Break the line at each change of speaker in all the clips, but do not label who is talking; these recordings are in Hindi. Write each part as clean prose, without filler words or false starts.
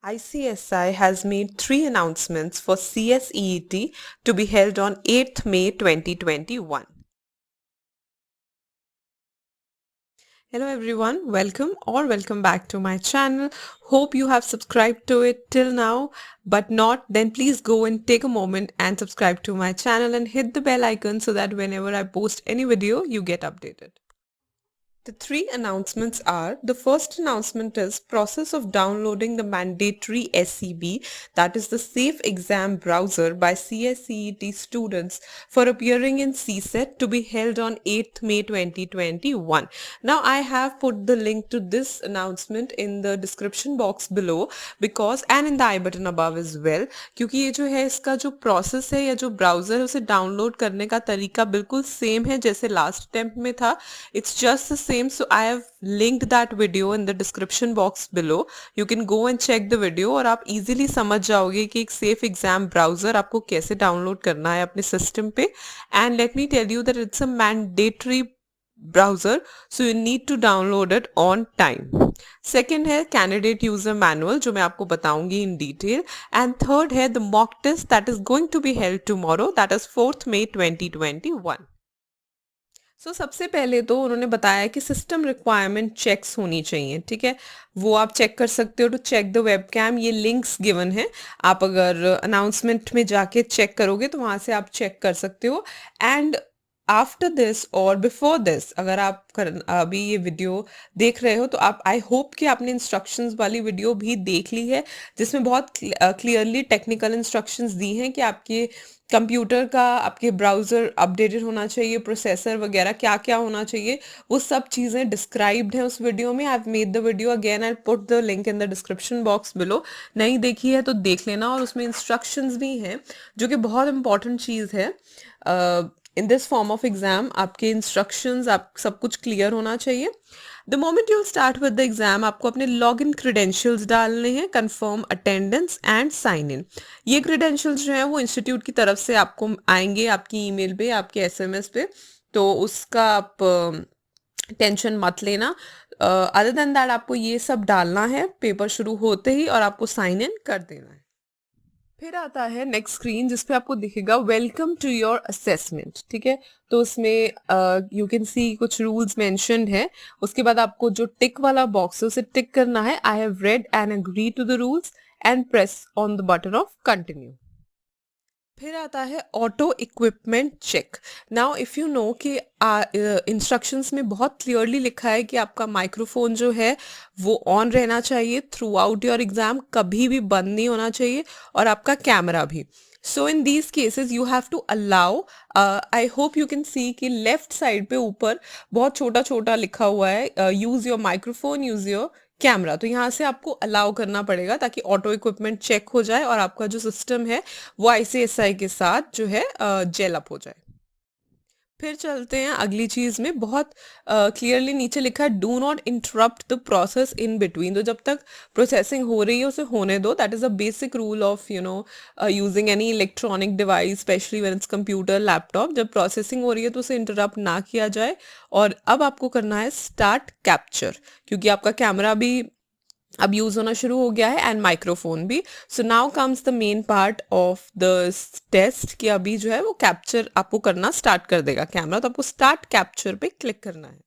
ICSI has made three announcements for CSEET to be held on 8th May 2021. Hello everyone, welcome back to my channel. Hope you have subscribed to it till now, but not, then please go and take a moment and subscribe to my channel and hit the bell icon so that whenever I post any video, you get updated. The three announcements are, the first announcement is process of downloading the mandatory SEB, that is the Safe Exam Browser by CSEET students for appearing in CSET to be held on 8th May 2021. Now I have put the link to this announcement in the description box below because and in the I button above as well, क्योंकि ये जो है इसका जो प्रोसेस है या जो ब्राउज़र है उसे डाउनलोड करने का तरीका बिल्कुल सेम है जैसे लास्ट अटेम्प्ट में था. It's just the same, so I have linked that video in the description box below. You can go and check the video और आप easily समझ जाओगे कि एक safe exam browser आपको कैसे डाउनलोड करना है अपने सिस्टम पे. And let me tell you that it's a mandatory browser, so you need to download it on time. Second है candidate user manual जो मैं आपको बताऊंगी in detail. And third है the mock test that is going to be held tomorrow, that is 4th May 2021. सबसे पहले तो उन्होंने बताया कि सिस्टम रिक्वायरमेंट चेक्स होनी चाहिए. ठीक है, वो आप चेक कर सकते हो टू चेक द वेबकैम. ये लिंक्स गिवन है, आप अगर अनाउंसमेंट में जाके चेक करोगे तो वहाँ से आप चेक कर सकते हो. एंड आफ्टर दिस और बिफोर दिस अगर आप अभी ये वीडियो देख रहे हो तो आप आई होप कि आपने इंस्ट्रक्शंस वाली वीडियो भी देख ली है जिसमें बहुत क्लियरली टेक्निकल इंस्ट्रक्शंस दी हैं कि आपके कंप्यूटर का आपके ब्राउज़र अपडेटेड होना चाहिए, प्रोसेसर वगैरह क्या क्या होना चाहिए, वो सब चीज़ें डिस्क्राइब्ड हैं उस वीडियो में. I have made the video again, I put the link in the description box below. नहीं देखी है तो देख लेना. और उसमें इंस्ट्रक्शंस भी हैं जो कि बहुत इंपॉर्टेंट चीज़ है. In this form of exam आपके इंस्ट्रक्शंस आप सब कुछ क्लियर होना चाहिए. The moment you start with the exam आपको अपने लॉग इन क्रीडेंशियल्स डालने हैं, confirm attendance and sign in. ये क्रीडेंशियल्स जो हैं वो इंस्टीट्यूट की तरफ से आपको आएंगे आपकी ईमेल पे, आपके एसएमएस पे, तो उसका आप टेंशन मत लेना. अदर देन दैट आपको ये सब डालना है पेपर शुरू होते ही और आपको साइन इन कर देना है. फिर आता है नेक्स्ट स्क्रीन जिसपे आपको दिखेगा वेलकम टू योर असेसमेंट. ठीक है, तो उसमें यू कैन सी कुछ रूल्स मेंशन्ड है. उसके बाद आपको जो टिक वाला बॉक्स है उसे टिक करना है. I have read and agree to the rules and press on the button of continue. फिर आता है auto equipment check. Now if you know कि इंस्ट्रक्शंस में बहुत क्लियरली लिखा है कि आपका माइक्रोफोन जो है वो ऑन रहना चाहिए थ्रू आउट योर एग्जाम, कभी भी बंद नहीं होना चाहिए, और आपका कैमरा भी. So in these cases you have to allow, I hope you can see कि लेफ्ट साइड पे ऊपर बहुत छोटा छोटा लिखा हुआ है use your microphone, use your camera. तो यहाँ से आपको अलाउ करना पड़ेगा ताकि ऑटो इक्विपमेंट चेक हो जाए और आपका जो सिस्टम है वो आईसीएसआई के साथ जो है जेल अप हो जाए. फिर चलते हैं अगली चीज़ में. बहुत क्लियरली नीचे लिखा है do not interrupt the process in between. तो जब तक प्रोसेसिंग हो रही है उसे होने दो. That is a basic rule of using any electronic device, specially when it's computer, laptop. जब प्रोसेसिंग हो रही है तो उसे इंटरप्ट ना किया जाए. और अब आपको करना है स्टार्ट कैप्चर, क्योंकि आपका कैमरा भी अब यूज़ होना शुरू हो गया है एंड माइक्रोफोन भी. So now comes the main part of the test कि अभी जो है वो कैप्चर आपको करना स्टार्ट कर देगा कैमरा. तो आपको स्टार्ट कैप्चर पे क्लिक करना है.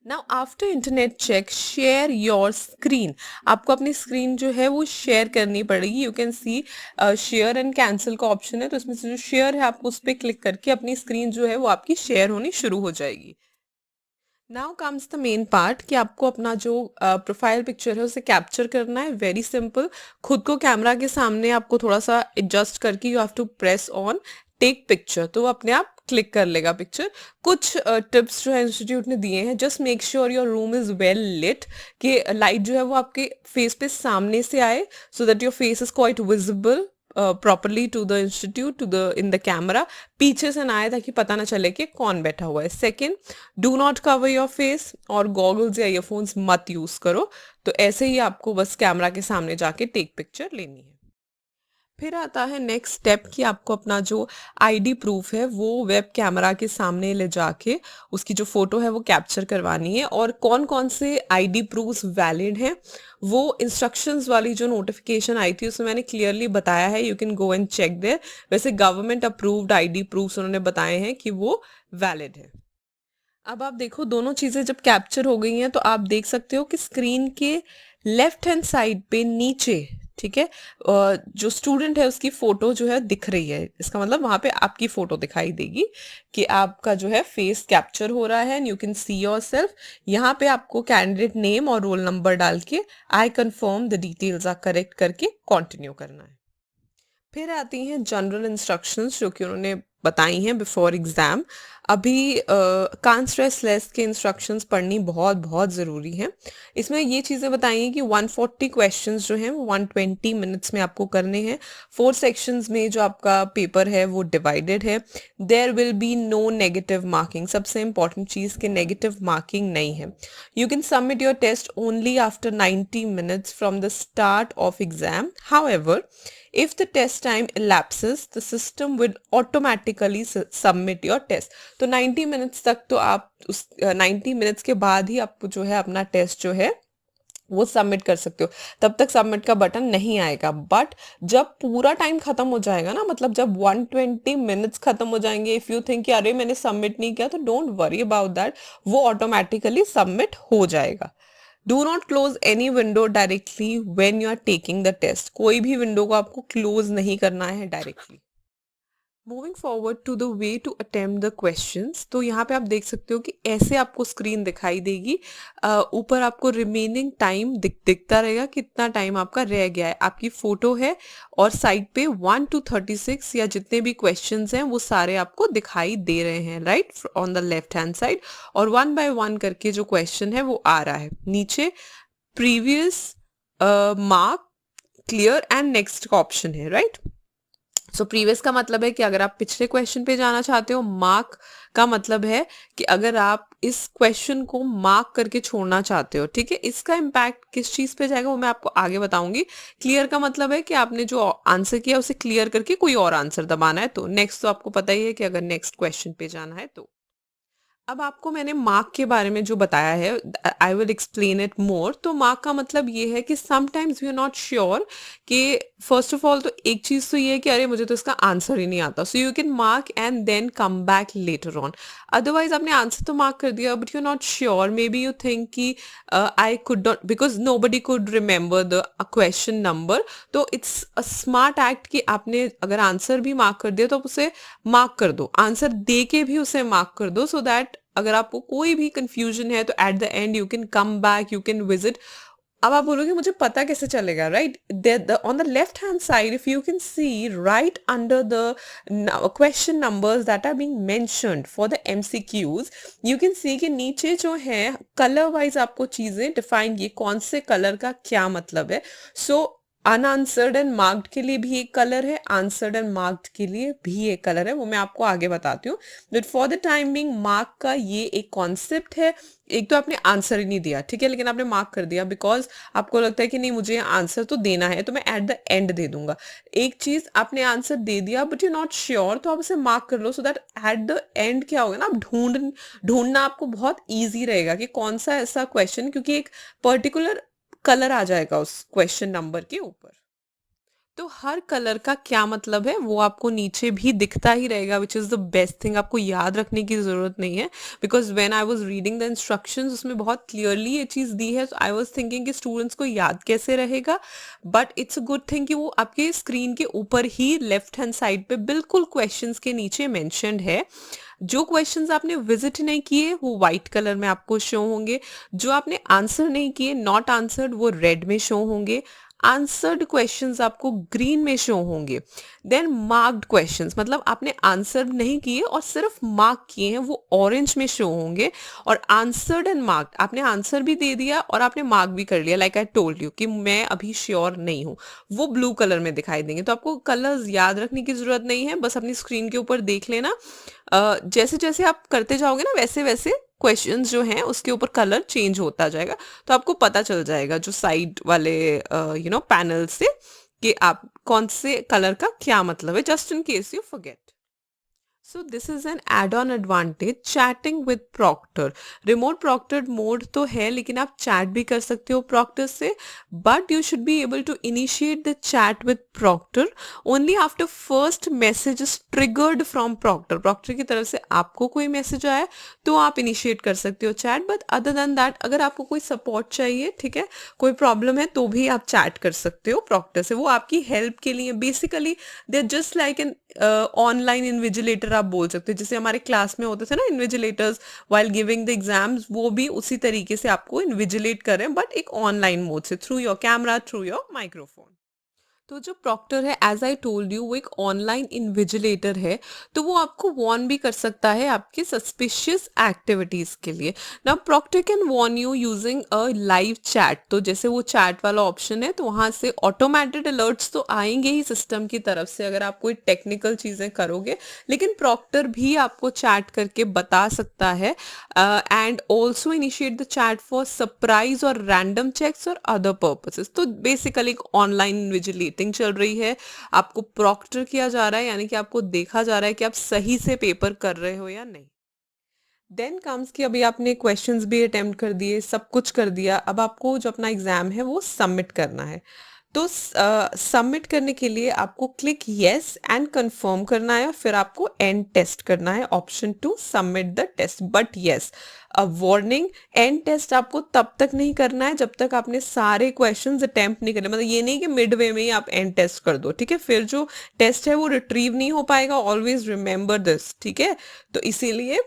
Now after internet check share your screen. आपको अपनी स्क्रीन जो है वो शेयर करनी पड़ेगी. You can see share and cancel का ऑप्शन है, तो इसमें से जो शेयर है आपको उस पर क्लिक करके अपनी स्क्रीन जो है वो आपकी शेयर होनी शुरू हो जाएगी. Now comes the main part कि आपको अपना जो प्रोफाइल पिक्चर है उसे कैप्चर करना है. वेरी सिंपल, खुद को कैमरा के सामने आपको थोड़ा सा एडजस्ट करके you have to press on take picture, तो वो अपने आप क्लिक कर लेगा पिक्चर. कुछ टिप्स जो है इंस्टीट्यूट ने दिए हैं. Just make sure your room is well lit, कि लाइट जो है वो आपके फेस पे सामने से आए so that your face is quite visible properly to the institute, to the in the camera. पीछे से ना आए ताकि पता ना चले कि कौन बैठा हुआ है. Second, do not cover your face, और गॉगल्स या ईयरफोन्स मत यूज़ करो. तो ऐसे ही आपको बस कैमरा के सामने जाके टेक पिक्चर लेनी है. फिर आता है नेक्स्ट स्टेप कि आपको अपना जो आईडी प्रूफ है वो वेब कैमरा के सामने ले जाके उसकी जो फोटो है वो कैप्चर करवानी है। और कौन कौन से आईडी प्रूफ्स वैलिड हैं वो इंस्ट्रक्शंस वाली जो नोटिफिकेशन आई थी उसमें मैंने क्लियरली बताया है, you can go and check there. वैसे गवर्नमेंट अप्रूव्ड आईडी प्रूफ्स उन्होंने बताए हैं कि वो वैलिड है। अब आप देखो दोनों चीजें जब कैप्चर हो गई हैं तो आप देख सकते हो कि स्क्रीन के लेफ्ट हैंड साइड पे नीचे, ठीक है, जो स्टूडेंट है उसकी फोटो जो है दिख रही है। इसका मतलब वहां पे आपकी फोटो दिखाई देगी कि आपका जो है फेस कैप्चर हो रहा है and you can see yourself. यहाँ पे आपको कैंडिडेट नेम और रोल नंबर डाल के I confirm the details are correct करके कंटिन्यू करना है। फिर आती हैं जनरल इंस्ट्रक्शंस जो कि उन्होंने बताई हैं बिफोर एग्जाम। अभी कांट स्ट्रेस लेस के इंस्ट्रक्शंस पढ़नी बहुत बहुत ज़रूरी है। इसमें ये चीज़ें बताई हैं कि 140 क्वेश्चंस जो हैं वो 120 मिनट्स में आपको करने हैं। 4 सेक्शंस में जो आपका पेपर है वो डिवाइडेड है। There will be no negative marking, सबसे इंपॉर्टेंट चीज़ कि नेगेटिव मार्किंग नहीं है। You can submit your test only after 90 minutes from the start of exam. However, if the test time elapses, the system will automatically submit your test। तो 90 मिनट्स तक तो आप उस 90 मिनट्स के बाद ही आपको जो है अपना टेस्ट जो है वो सबमिट कर सकते हो। तब तक सबमिट का बटन नहीं आएगा। बट जब पूरा टाइम खत्म हो जाएगा ना, मतलब जब 120 मिनट्स खत्म हो जाएंगे, इफ यू थिंक कि अरे मैंने सबमिट नहीं किया, तो डोंट वरी अबाउट दैट, वो ऑटोमेटिकली सबमिट हो जाएगा। Do not close any window directly when you are taking the test. कोई भी विंडो को आपको क्लोज नहीं करना है directly. Moving forward to the way to attempt the questions, तो यहाँ पे आप देख सकते हो कि ऐसे आपको स्क्रीन दिखाई देगी। ऊपर आपको रिमेनिंग टाइम दिखता रहेगा, कितना टाइम आपका रह गया है। आपकी फोटो है और साइड पे 1 to 36 या जितने भी क्वेश्चंस हैं वो सारे आपको दिखाई दे रहे हैं right on the left hand side. और 1 by 1 करके जो क्वेश्चन है वो आ रहा है। नीचे previous, mark, clear and next का ऑप्शन है राइट। सो प्रीवियस का मतलब है कि अगर आप पिछले क्वेश्चन पे जाना चाहते हो। मार्क का मतलब है कि अगर आप इस क्वेश्चन को मार्क करके छोड़ना चाहते हो, ठीक है। इसका इम्पैक्ट किस चीज पे जाएगा वो मैं आपको आगे बताऊंगी। क्लियर का मतलब है कि आपने जो आंसर किया उसे क्लियर करके कोई और आंसर दबाना है। तो नेक्स्ट तो आपको पता ही है कि अगर नेक्स्ट क्वेश्चन पे जाना है तो। अब आपको मैंने मार्क के बारे में जो बताया है, I will explain it more. तो मार्क का मतलब ये है कि sometimes we are not sure कि फर्स्ट ऑफ ऑल तो एक चीज़ तो ये है कि अरे मुझे तो इसका आंसर ही नहीं आता, so you can mark and then come back later on. Otherwise आपने आंसर तो मार्क कर दिया but you are not sure, maybe you think कि I could not, because nobody could remember the question number. तो इट्स अ स्मार्ट एक्ट कि आपने अगर आंसर भी मार्क कर दिया तो आप उसे मार्क कर दो, आंसर दे के भी उसे मार्क कर दो, सो दैट अगर आपको कोई भी कंफ्यूजन है तो at the end you can come back, you can visit. अब आप बोलोगे मुझे पता कैसे चलेगा, right. On the left hand side if you can see right under the question numbers that are being mentioned for the MCQs, you can see कि नीचे जो है कलर वाइज आपको चीजें डिफाइन, ये कौन से कलर का क्या मतलब है। सो अनआंसर्ड एंड मार्क्ड के लिए भी एक कलर है, आंसर्ड एंड मार्क्ड के लिए भी एक कलर है, वो मैं आपको आगे बताती हूँ। But for the time being mark का ये एक कॉन्सेप्ट है। एक तो आपने आंसर ही नहीं दिया, ठीक है, लेकिन आपने मार्क कर दिया बिकॉज आपको लगता है कि नहीं मुझे आंसर तो देना है तो मैं एट द एंड दे दूंगा। एक चीज आपने आंसर दे दिया बट यू नॉट श्योर, तो आप उसे मार्क कर लो, so that at the end क्या होगा ना, आप ढूंढना आपको बहुत ईजी रहेगा कि कौन सा ऐसा क्वेश्चन, क्योंकि एक पर्टिकुलर कलर आ जाएगा उस क्वेश्चन नंबर के ऊपर। तो हर कलर का क्या मतलब है वो आपको नीचे भी दिखता ही रहेगा, which is the best thing. आपको याद रखने की ज़रूरत नहीं है because when I was reading the instructions उसमें बहुत क्लियरली ये चीज़ दी है। तो आई वाज थिंकिंग कि स्टूडेंट्स को याद कैसे रहेगा, but it's a good thing कि वो आपके स्क्रीन के ऊपर ही लेफ्ट हैंड साइड पे बिल्कुल क्वेश्चंस के नीचे मेंशन्ड है। जो क्वेश्चंस आपने विजिट नहीं किए वो व्हाइट कलर में आपको शो होंगे, जो आपने आंसर नहीं किए नॉट आंसर्ड वो रेड में शो होंगे, आंसर्ड क्वेश्चंस आपको ग्रीन में शो होंगे। देन मार्क्ड क्वेश्चंस मतलब आपने आंसर नहीं किए और सिर्फ मार्क किए हैं वो ऑरेंज में शो होंगे। और आंसर्ड एंड मार्क्ड आपने आंसर भी दे दिया और आपने मार्क भी कर लिया, लाइक आई टोल्ड यू कि मैं अभी श्योर नहीं हूँ, वो ब्लू कलर में दिखाई देंगे। तो आपको कलर्स याद रखने की जरूरत नहीं है, बस अपनी स्क्रीन के ऊपर देख लेना। जैसे जैसे आप करते जाओगे ना वैसे वैसे क्वेश्चंस जो हैं उसके ऊपर कलर चेंज होता जाएगा, तो आपको पता चल जाएगा जो साइड वाले पैनल से कि आप कौन से कलर का क्या मतलब है, just in case you forget. So this is an add on advantage chatting with proctor. Remote proctored mode तो है, लेकिन आप चैट भी कर सकते हो प्रॉक्टर से, but you should be able to initiate the chat with proctor only after first message is triggered from proctor. Proctor की तरफ से आपको कोई मैसेज आया तो आप इनिशिएट कर सकते हो chat, but other than that अगर आपको कोई सपोर्ट चाहिए, ठीक है, कोई प्रॉब्लम है, तो भी आप चैट कर सकते हो प्रॉक्टर से. वो आपकी हेल्प के लिए basically they are just like an online invigilator आप बोल सकते हो. जैसे हमारे क्लास में होते थे ना invigilators while giving the exams, वो भी उसी तरीके से आपको इन्विजिलेट करें, बट एक ऑनलाइन मोड से, through your camera, through your microphone. तो जो प्रॉक्टर है, एज आई टोल्ड यू, वो एक ऑनलाइन इन्विजिलेटर है. तो वो आपको वॉर्न भी कर सकता है आपके सस्पिशियस एक्टिविटीज के लिए. ना proctor can warn you using a live chat. तो जैसे वो चैट वाला ऑप्शन है, तो वहां से ऑटोमेटेड अलर्ट्स तो आएंगे ही सिस्टम की तरफ से अगर आप कोई टेक्निकल चीजें करोगे, लेकिन प्रॉक्टर भी आपको चैट करके बता सकता है. And also initiate the chat for surprise और रैंडम चेक्स और अदर पर्पसेस. तो बेसिकली एक ऑनलाइन इन्विजिलेटिंग चल रही है, आपको प्रॉक्टर किया जा रहा है, यानी कि आपको देखा जा रहा है कि आप सही से पेपर कर रहे हो या नहीं. देन कम्स कि अभी आपने क्वेश्चंस भी अटेम्प्ट कर दिए, सब कुछ कर दिया, अब आपको जो अपना एग्जाम है वो सबमिट करना है. तो सबमिट करने के लिए आपको क्लिक यस एंड कंफर्म करना है, और फिर आपको एंड टेस्ट करना है, option 2 submit the test. But yes, a warning, end test आपको तब तक नहीं करना है जब तक आपने सारे क्वेश्चंस अटेम्प्ट नहीं करने. मतलब ये नहीं कि मिड वे में ही आप एंड टेस्ट कर दो, ठीक है, फिर जो टेस्ट है वो रिट्रीव नहीं हो पाएगा. ऑलवेज रिमेंबर दिस, ठीक है. तो इसीलिए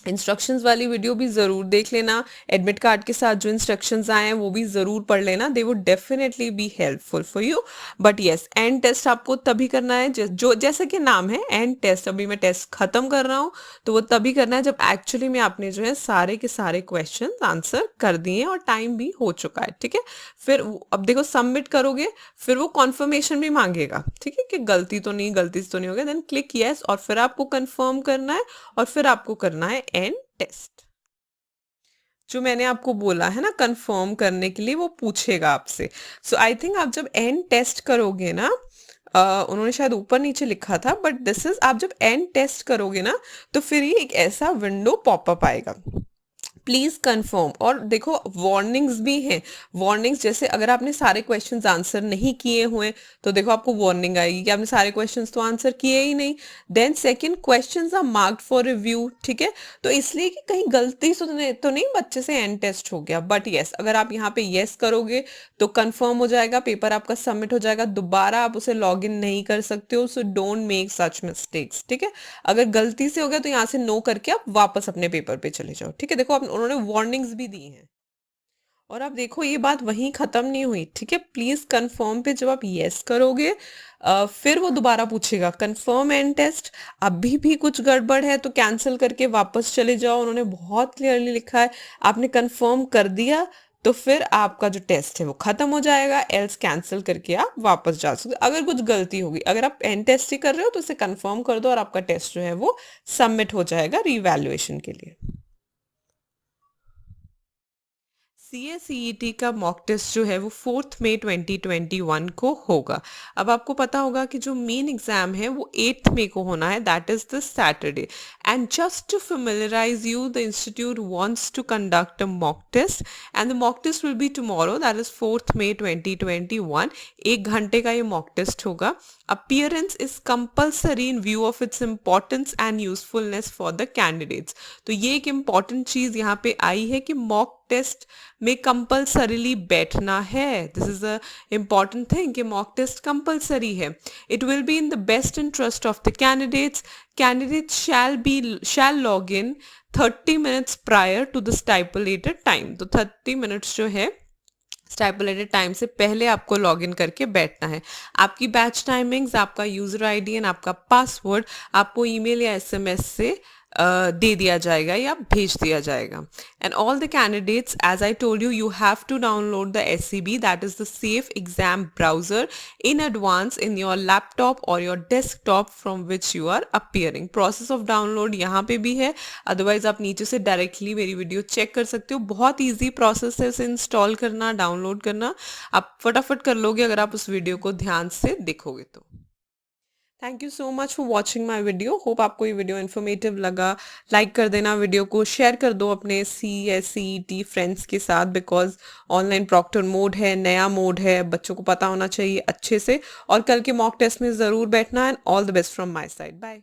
इंस्ट्रक्शंस वाली वीडियो भी ज़रूर देख लेना. एडमिट कार्ड के साथ जो इंस्ट्रक्शंस आए हैं वो भी ज़रूर पढ़ लेना. They would definitely be helpful for you. But yes, end test आपको तभी करना है जो जैसा कि नाम है एंड टेस्ट. अभी मैं टेस्ट खत्म कर रहा हूँ, तो वो तभी करना है जब एक्चुअली में आपने जो है सारे के सारे क्वेश्चन आंसर कर दिए और टाइम भी हो चुका है, ठीक है. फिर अब देखो सबमिट करोगे, फिर वो कॉन्फर्मेशन भी मांगेगा, ठीक है, कि गलती से तो नहीं हो गया. देन क्लिक यस, और फिर आपको कंफर्म करना है, और फिर आपको करना है एंड टेस्ट. जो मैंने आपको बोला है ना कंफर्म करने के लिए, वो पूछेगा आपसे. सो आई थिंक आप जब एंड टेस्ट करोगे ना, उन्होंने शायद ऊपर नीचे लिखा था, बट दिस इज, आप जब एंड टेस्ट करोगे ना, तो फिर ये एक ऐसा विंडो पॉपअप आएगा, प्लीज कंफर्म. और देखो वार्निंग्स भी हैं. वार्निंग्स जैसे अगर आपने सारे क्वेश्चंस आंसर नहीं किए हुए, तो देखो आपको वार्निंग आएगी कि आपने सारे क्वेश्चंस तो आंसर किए ही नहीं. Then second, questions are marked for review, ठीक है. तो इसलिए कि कहीं गलती से तो नहीं बच्चे से एंड टेस्ट हो गया. बट यस, अगर आप यहाँ पे यस करोगे तो कंफर्म हो जाएगा, पेपर आपका सबमिट हो जाएगा. दोबारा आप उसे लॉग इन नहीं कर सकते हो. So don't make such mistakes, ठीक है. अगर गलती से हो गया तो यहाँ से नो करके आप वापस अपने पेपर पे चले जाओ, ठीक है. देखो आप, उन्होंने वार्निंग्स भी दी हैं. और अब देखो ये बात वहीं खत्म नहीं हुई, ठीक है. प्लीज कंफर्म पे जब आप यस करोगे, फिर वो दोबारा पूछेगा कंफर्म एंड टेस्ट. अभी भी कुछ गड़बड़ है तो कैंसिल करके वापस चले जाओ. उन्होंने बहुत क्लियरली लिखा है, आपने कंफर्म कर दिया तो फिर आपका जो टेस्ट है वो खत्म हो जाएगा, एल्स कैंसिल करके आप वापस जा सकते. अगर कुछ गलती होगी, अगर आप एंड टेस्ट ही कर रहे हो तो उसे कंफर्म कर दो और आपका टेस्ट जो है वो सबमिट हो जाएगा रीवैल्यूएशन के लिए. CSEET का मॉक टेस्ट जो है वो 4 मई 2021 को होगा. अब आपको पता होगा कि जो मेन एग्जाम है वो 8 मई को होना है, that is the Saturday. And just to familiarize you, the institute wants to conduct a mock test, and the mock test will be tomorrow, that is 4 May 2021. 1 घंटे का ये मॉक टेस्ट होगा. appearance is compulsory in view of its importance and usefulness for the candidates. तो ये एक important चीज यहाँ पे आई है कि मॉक टेस्ट में कंपल्सरीली बैठना है. This is a important thing कि मॉक टेस्ट कंपल्सरी है. It will be in the best interest of the candidates. Candidates shall log in 30 minutes prior to the stipulated time. तो 30 minutes जो है स्टाइपुलेटेड टाइम से पहले आपको लॉग इन करके बैठना है. आपकी बैच टाइमिंग्स, आपका यूजर आईडी एंड आपका पासवर्ड आपको ईमेल या एसएमएस से दे दिया जाएगा या भेज दिया जाएगा. And all the candidates, as I told you, you have to download the SCB, that is the safe exam browser, in advance in your laptop or your desktop from which you are appearing. Process of download यहाँ पे भी है, अदरवाइज आप नीचे से डायरेक्टली मेरी वीडियो चेक कर सकते हो. बहुत ईजी प्रोसेस है इसे इंस्टॉल करना, डाउनलोड करना. आप फटाफट कर लोगे अगर आप उस वीडियो को ध्यान से देखोगे तो. Thank you so much for watching my video. Hope आपको ये वीडियो इन्फॉर्मेटिव लगा. लाइक कर देना वीडियो को, शेयर कर दो अपने CSCET फ्रेंड्स के साथ, बिकॉज ऑनलाइन प्रॉक्टर मोड है, नया मोड है, बच्चों को पता होना चाहिए अच्छे से. और कल के मॉक टेस्ट में ज़रूर बैठना. And all the best from my side. Bye.